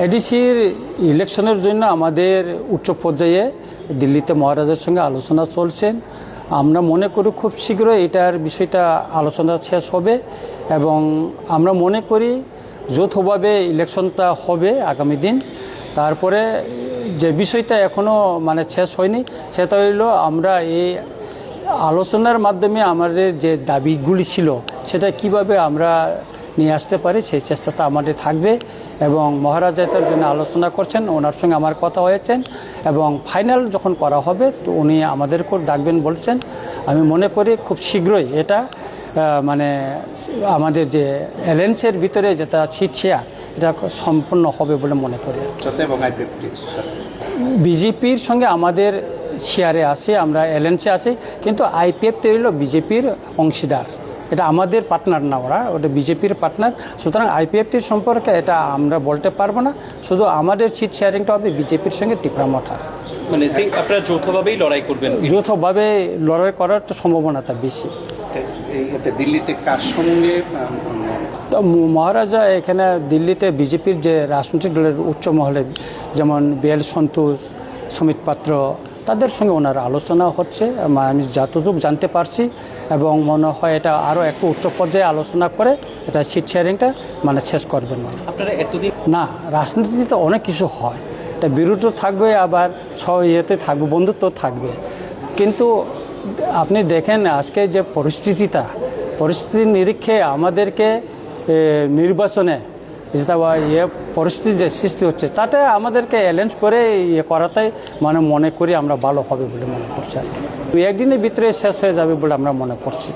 এডিসির ইলেকশনের জন্য আমাদের উচ্চ পর্যায়ে দিল্লিতে মহারাজের সঙ্গে আলোচনা চলছেন। আমরা মনে করি খুব শীঘ্রই এটার বিষয়টা আলোচনা শেষ হবে এবং আমরা মনে করি যৌথভাবে ইলেকশনটা হবে আগামী দিন। তারপরে যে বিষয়টা এখনও শেষ হয়নি সেটা হইল আমরা এই আলোচনার মাধ্যমে আমাদের যে দাবিগুলি ছিল সেটা কিভাবে আমরা নিয়ে আসতে পারি সেই চেষ্টাটা আমাদের থাকবে এবং মহারাজ এটার জন্য আলোচনা করছেন, ওনার সঙ্গে আমার কথা হয়েছেন এবং ফাইনাল যখন করা হবে তো উনি আমাদেরকেও ডাকবেন বলছেন। আমি মনে করি খুব শীঘ্রই এটা আমাদের যে অ্যালায়েন্সের ভিতরে যেটা সিট শেয়ার এটা সম্পূর্ণ হবে বলে মনে করি। বিজেপির সঙ্গে আমাদের শেয়ারে আছে, আমরা অ্যালায়েন্সে আছি, কিন্তু আইপিএফ হইল বিজেপির অংশীদার, এটা আমাদের পার্টনার না, ওটা বিজেপির পার্টনার। সুতরাং আইপিএফটির সম্পর্কে এটা আমরা বলতে পারবো না, শুধু আমাদের সিট শেয়ারিংটা হবে বিজেপির সঙ্গে টিপরামঠার। আপনারা যৌথভাবেই লড়াই করবেন? যৌথভাবে লড়াই করার তো সম্ভাবনাটা বেশি। দিল্লিতে কার সঙ্গে মহারাজা এখানে দিল্লিতে বিজেপির যে রাজনৈতিক দলের উচ্চ মহলে যেমন বিএল সন্তোষ, সুমিত পাত্র, তাদের সঙ্গে ওনার আলোচনা হচ্ছে আমি যতটুকু জানতে পারছি এবং মনে হয় এটা আরও একটু উচ্চ পর্যায়ে আলোচনা করে এটা সিট শেয়ারিংটা শেষ করবেন। আপনারা এতদিন না, রাজনীতিতে অনেক কিছু হয়, এটা বিরোধ থাকবে, আবার ইয়েতে থাকবে, বন্ধুত্ব থাকবে, কিন্তু আপনি দেখেন আজকে যে পরিস্থিতির নিরীক্ষে আমাদেরকে নির্বাচনে যেটা পরিস্থিতি যে সৃষ্টি হচ্ছে তাতে আমাদেরকে অ্যালায়েন্স করে করাটাই মনে করি আমরা ভালো হবে বলে মনে করছি। আর কি একদিনের ভিতরে শেষ হয়ে যাবে বলে আমরা মনে করছি।